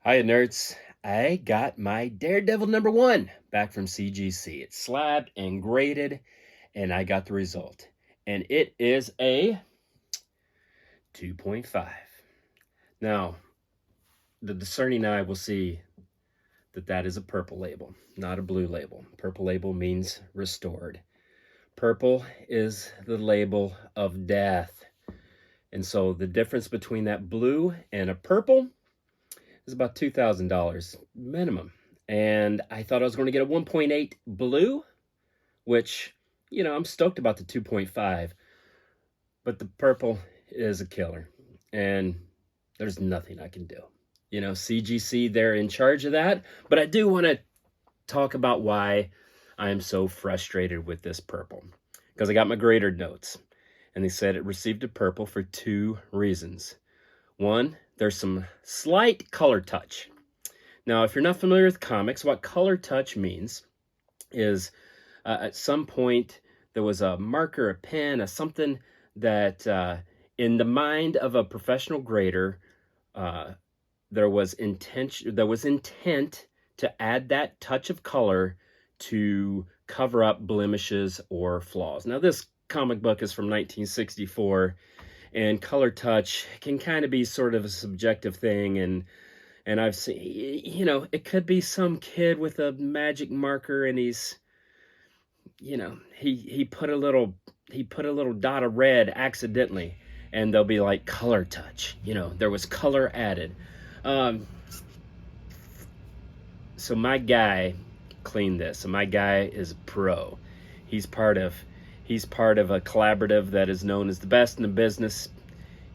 Hi, nerds. I got my Daredevil #1 back from CGC. It's slabbed and graded, and I got the result. And it is a 2.5. Now, the discerning eye will see that that is a purple label, not a blue label. Purple label means restored. Purple is the label of death. And so the difference between that blue and a purple is about $2,000 minimum. And I thought I was going to get a 1.8 blue, which, I'm stoked about the 2.5, but the purple is a killer. And there's nothing I can do. CGC, they're in charge of that. But I do want to talk about why I am so frustrated with this purple. Because I got my grader notes, and they said it received a purple for two reasons. One, there's some slight color touch. Now, if you're not familiar with comics, what color touch means is at some point there was a marker, a pen, something that in the mind of a professional grader, there was intent to add that touch of color to cover up blemishes or flaws. Now, this comic book is from 1964, and color touch can kind of be sort of a subjective thing, and I've seen, it could be some kid with a magic marker, and he's, he put a little dot of red accidentally, and they'll be like color touch. There was color added. So my guy cleaned this, and my guy is a pro. He's part of a collaborative that is known as the best in the business.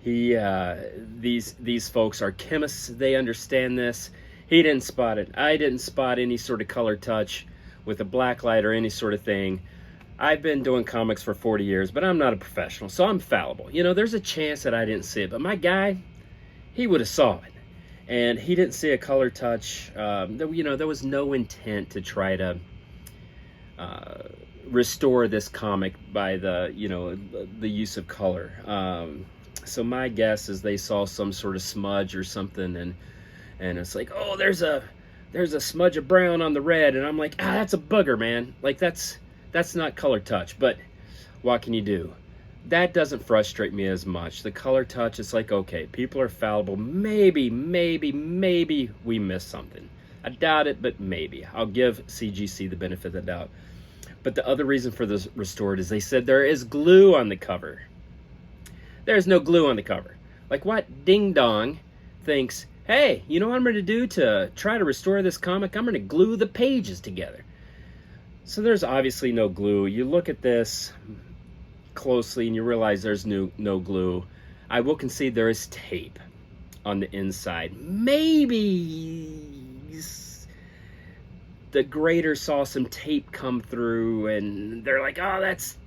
These folks are chemists. They understand this. He didn't spot it. I didn't spot any sort of color touch with a black light or any sort of thing. I've been doing comics for 40 years, but I'm not a professional, so I'm fallible. There's a chance that I didn't see it, but my guy, he would have saw it. And he didn't see a color touch. There was no intent to try to restore this comic by the use of color. So my guess is they saw some sort of smudge or something, and it's like, oh, there's a smudge of brown on the red, and I'm like, that's a booger, man. Like that's not color touch. But what can you do? That doesn't frustrate me as much. The color touch, it's like, okay, people are fallible. Maybe we missed something. I doubt it, but maybe. I'll give CGC the benefit of the doubt. But the other reason for this restored is they said there is glue on the cover. There's no glue on the cover. Like, what ding dong thinks, hey, you know what I'm going to do to try to restore this comic? I'm going to glue the pages together. So there's obviously no glue. You look at this closely and you realize there's no glue. I will concede there is tape on the inside. Maybe the grader saw some tape come through and they're like, oh, that's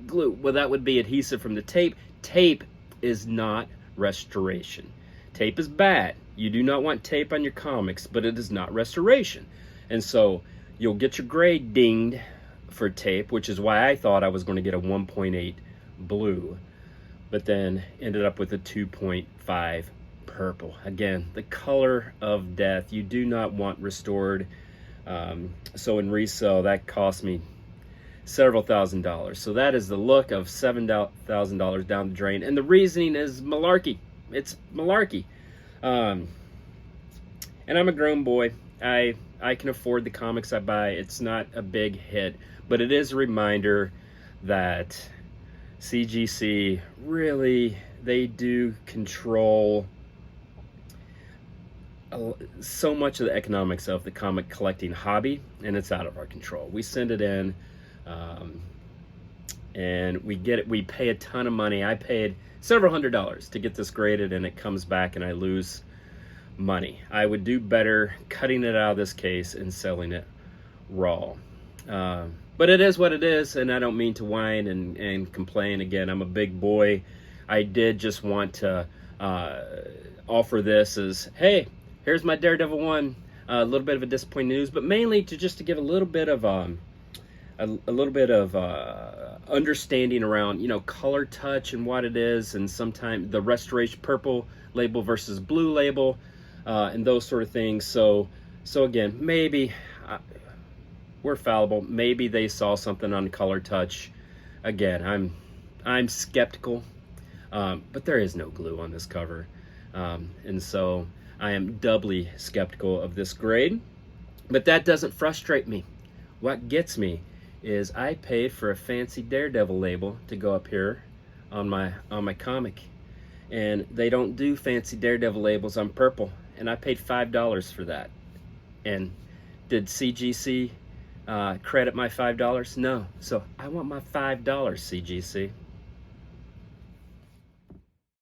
glue. Well, that would be adhesive from the tape. Tape is not restoration. Tape is bad. You do not want tape on your comics, but it is not restoration. And so you'll get your grade dinged for tape, which is why I thought I was going to get a 1.8 blue, but then ended up with a 2.5 purple. Again, the color of death. You do not want restored. So in resale, that cost me several $1,000s. So that is the look of $7,000 down the drain. And the reasoning is malarkey. It's malarkey. And I'm a grown boy. I can afford the comics I buy. It's not a big hit, but it is a reminder that CGC really, they do control so much of the economics of the comic collecting hobby, and it's out of our control. We send it in, and we get it. We pay a ton of money. I paid several $100s to get this graded, and it comes back and I lose money. I would do better cutting it out of this case and selling it raw. But it is what it is, and I don't mean to whine and complain. Again, I'm a big boy. I did just want to offer this as, hey, here's my Daredevil 1. A little bit of a disappointing news, but mainly to give a little bit of understanding around color touch and what it is, and sometimes the restoration purple label versus blue label. and those sort of things. So again, maybe we're fallible. Maybe they saw something on Color Touch. Again, I'm skeptical, but there is no glue on this cover, and so I am doubly skeptical of this grade. But that doesn't frustrate me. What gets me is I paid for a fancy Daredevil label to go up here on my comic, and they don't do fancy Daredevil labels on purple, and I paid $5 for that. And did CGC credit my $5? No. So I want my $5, CGC.